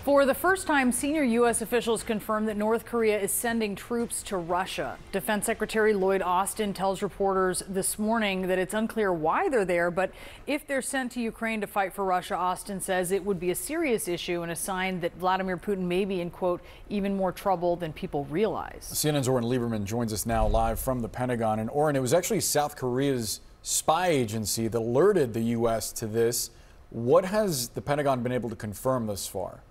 For the first time, senior U.S. officials confirmed that North Korea is sending troops to Russia. Defense Secretary Lloyd Austin tells reporters this morning that it's unclear why they're there, but if they're sent to Ukraine to fight for Russia, Austin says it would be a serious issue and a sign that Vladimir Putin may be in, quote, even more trouble than people realize. CNN's Oren Lieberman joins us now live from the Pentagon. And Oren, it was actually South Korea's spy agency that alerted the U.S. to this. What has the Pentagon been able to confirm thus far?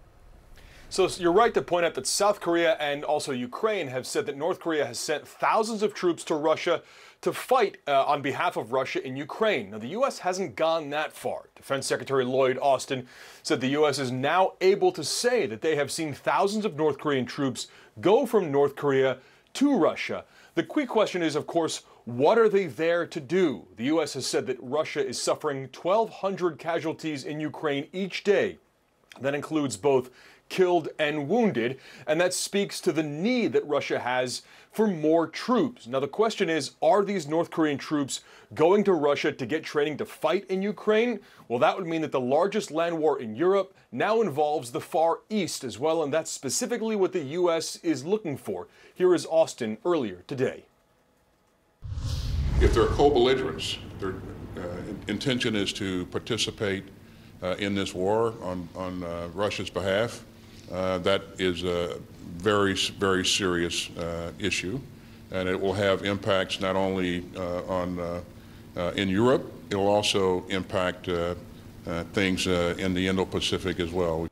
So you're right to point out that South Korea and also Ukraine have said that North Korea has sent thousands of troops to Russia to fight on behalf of Russia in Ukraine. Now, the U.S. hasn't gone that far. Defense Secretary Lloyd Austin said the U.S. is now able to say that they have seen thousands of North Korean troops go from North Korea to Russia. The quick question is, of course, what are they there to do? The U.S. has said that Russia is suffering 1,200 casualties in Ukraine each day. That includes both killed and wounded, and that speaks to the need that Russia has for more troops. Now, the question is, are these North Korean troops going to Russia to get training to fight in Ukraine? Well, that would mean that the largest land war in Europe now involves the Far East as well, and that's specifically what the U.S. is looking for. Here is Austin earlier today. If they're co-belligerents, their intention is to participate in this war on Russia's behalf. That is a very, very serious issue, and it will have impacts not only in Europe, it will also impact things in the Indo-Pacific as well.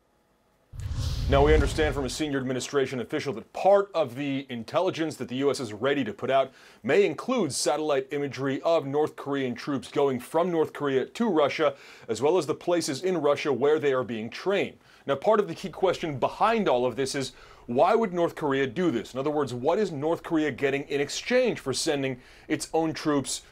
Now, we understand from a senior administration official that part of the intelligence that the U.S. is ready to put out may include satellite imagery of North Korean troops going from North Korea to Russia, as well as the places in Russia where they are being trained. Now, part of the key question behind all of this is, why would North Korea do this? In other words, what is North Korea getting in exchange for sending its own troops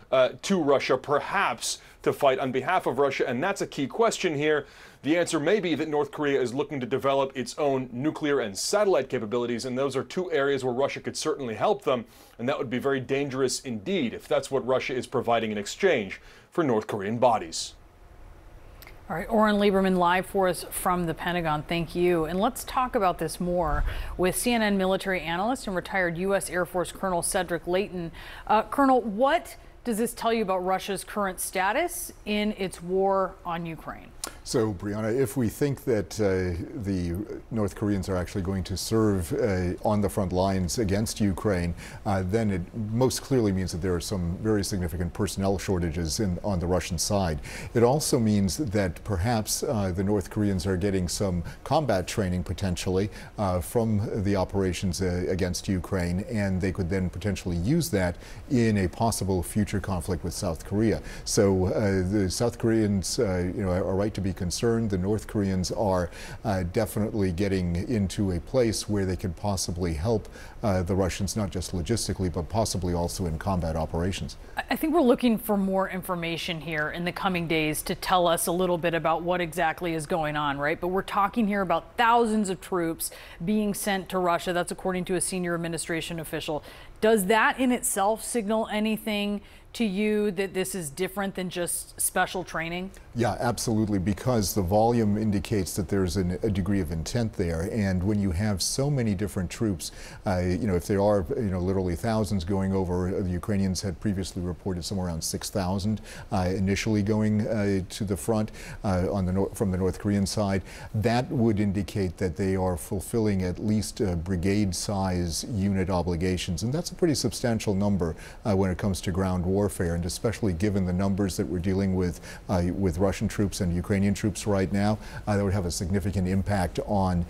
to Russia, perhaps to fight on behalf of Russia? And that's a key question here. The answer may be that North Korea is looking to develop its own nuclear and satellite capabilities, and those are two areas where Russia could certainly help them, and that would be very dangerous indeed if that's what Russia is providing in exchange for North Korean bodies. All right, Oren Lieberman live for us from the Pentagon. Thank you. And let's talk about this more with CNN military analyst and retired U.S. Air Force Colonel Cedric Leighton. Colonel, what does this tell you about Russia's current status in its war on Ukraine? So, Brianna, if we think that the North Koreans are actually going to serve on the front lines against Ukraine, then it most clearly means that there are some very significant personnel shortages on the Russian side. It also means that perhaps the North Koreans are getting some combat training potentially from the operations against Ukraine, and they could then potentially use that in a possible future conflict with South Korea. So the South Koreans are right to be concerned. The North Koreans are definitely getting into a place where they could possibly help the Russians, not just logistically, but possibly also in combat operations. I think we're looking for more information here in the coming days to tell us a little bit about what exactly is going on, right? But we're talking here about thousands of troops being sent to Russia. That's according to a senior administration official. Does that in itself signal anything to you that this is different than just special training? Yeah, absolutely, because the volume indicates that there's a degree of intent there. And when you have so many different troops, if there are, literally thousands going over, the Ukrainians had previously reported somewhere around 6,000 initially going to the front from the North Korean side. That would indicate that they are fulfilling at least brigade-size unit obligations. And that's a pretty substantial number when it comes to ground warfare, and especially given the numbers that we're dealing with Russian troops and Ukrainian troops right now, that would have a significant impact on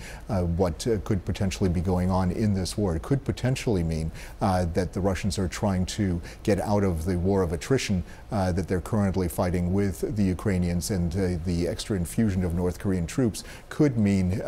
what could potentially be going on in this war. It could potentially mean that the Russians are trying to get out of the war of attrition that they're currently fighting with the Ukrainians, and the extra infusion of North Korean troops could mean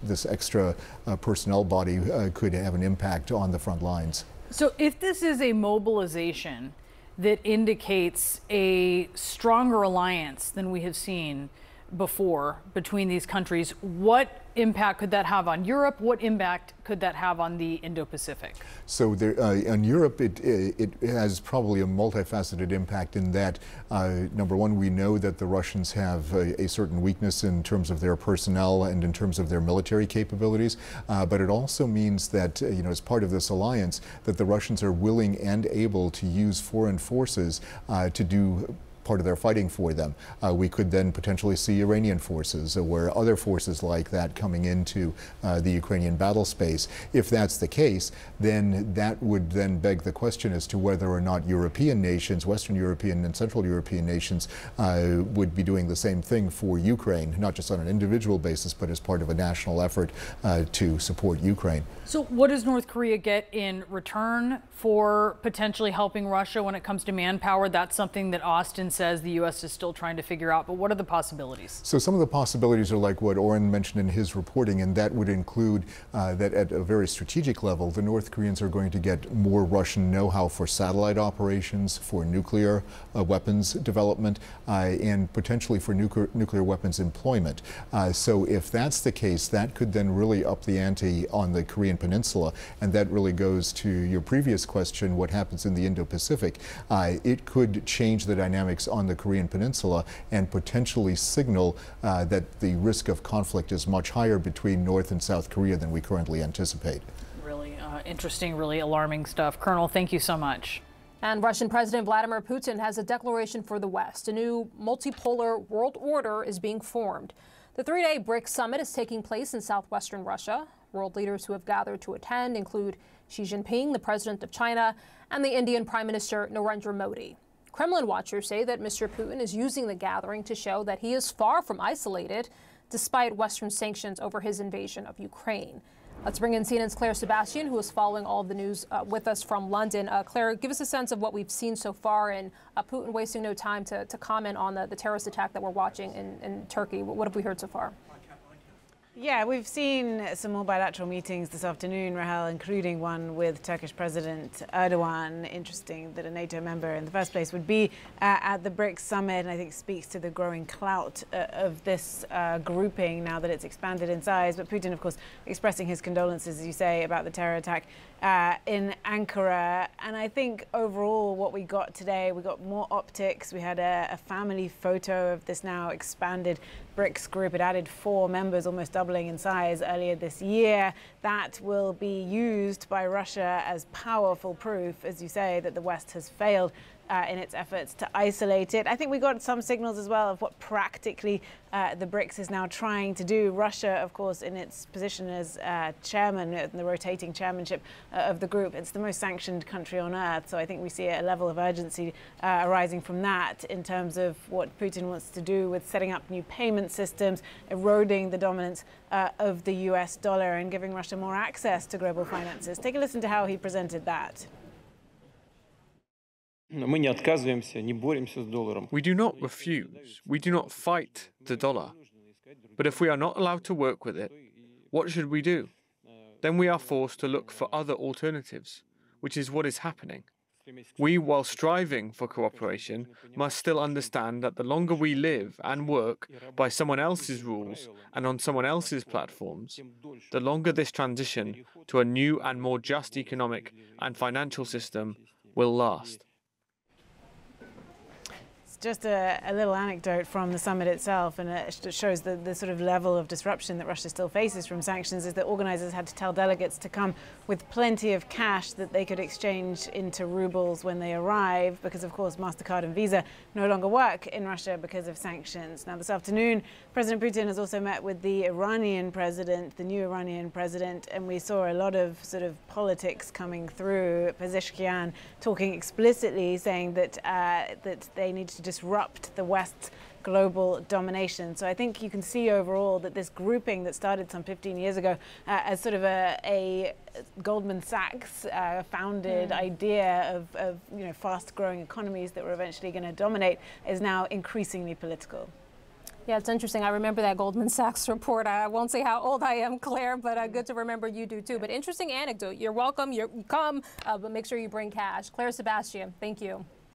this extra personnel body could have an impact on the front lines. So if this is a mobilization that indicates a stronger alliance than we have seen before between these countries. What impact could that have on Europe? What impact could that have on the Indo-Pacific? So there, in Europe, it has probably a multifaceted impact in that, number one, we know that the Russians have a certain weakness in terms of their personnel and in terms of their military capabilities, but it also means that, as part of this alliance, that the Russians are willing and able to use foreign forces to do part of their fighting for them. We could then potentially see Iranian forces or other forces like that coming into the Ukrainian battle space. If that's the case, then that would then beg the question as to whether or not European nations, Western European and Central European nations, would be doing the same thing for Ukraine, not just on an individual basis, but as part of a national effort to support Ukraine. So what does North Korea get in return for potentially helping Russia when it comes to manpower? That's something that Austin says the U.S. is still trying to figure out, but what are the possibilities? So some of the possibilities are like what Oren mentioned in his reporting, and that would include that at a very strategic level, the North Koreans are going to get more Russian know-how for satellite operations, for nuclear weapons development, and potentially for nuclear weapons employment. So if that's the case, that could then really up the ante on the Korean Peninsula, and that really goes to your previous question, what happens in the Indo-Pacific. It could change the dynamics on the Korean Peninsula and potentially signal that the risk of conflict is much higher between North and South Korea than we currently anticipate. Really interesting, really alarming stuff. Colonel, thank you so much. And Russian President Vladimir Putin has a declaration for the West. A new multipolar world order is being formed. The three-day BRICS summit is taking place in southwestern Russia. World leaders who have gathered to attend include Xi Jinping, the president of China, and the Indian Prime Minister Narendra Modi. Kremlin watchers say that Mr. Putin is using the gathering to show that he is far from isolated, despite Western sanctions over his invasion of Ukraine. Let's bring in CNN's Claire Sebastian, who is following all of the news with us from London. Claire, give us a sense of what we've seen so far, and Putin wasting no time to comment on the terrorist attack that we're watching in Turkey. What have we heard so far? Yeah, we've seen some more bilateral meetings this afternoon, Rahel, including one with Turkish President Erdogan. Interesting that a NATO member in the first place would be at the BRICS summit, and I think speaks to the growing clout of this grouping now that it's expanded in size. But Putin, of course, expressing his condolences, as you say, about the terror attack in Ankara. And I think overall what we got today, we got more optics. We had a family photo of this now expanded BRICS group. It added 4 members, almost doubling in size earlier this year. That will be used by Russia as powerful proof, as you say, that the West has failed in its efforts to isolate it. I think we got some signals as well of what practically the BRICS is now trying to do. Russia, of course, in its position as chairman, the rotating chairmanship of the group, it's the most sanctioned country on earth. So I think we see a level of urgency arising from that in terms of what Putin wants to do with setting up new payment systems, eroding the dominance of the US dollar and giving Russia more access to global finances. Take a listen to how he presented that. We do not refuse, we do not fight the dollar. But if we are not allowed to work with it, what should we do? Then we are forced to look for other alternatives, which is what is happening. We, while striving for cooperation, must still understand that the longer we live and work by someone else's rules and on someone else's platforms, the longer this transition to a new and more just economic and financial system will last. Just a little anecdote from the summit itself, and it shows the sort of level of disruption that Russia still faces from sanctions, is that organizers had to tell delegates to come with plenty of cash that they could exchange into rubles when they arrive, because of course MasterCard and Visa no longer work in Russia because of sanctions. Now this afternoon, President Putin has also met with the Iranian president, the new Iranian president, and we saw a lot of sort of politics coming through. Pezeshkian talking explicitly, saying that that they need to disrupt the West's global domination. So I think you can see overall that this grouping that started some 15 years ago as sort of a Goldman Sachs founded idea of fast-growing economies that were eventually going to dominate is now increasingly political. Yeah, it's interesting. I remember that Goldman Sachs report. I won't say how old I am, Claire, but good to remember you do too. But interesting anecdote. You're welcome. You come, but make sure you bring cash. Claire Sebastian, thank you.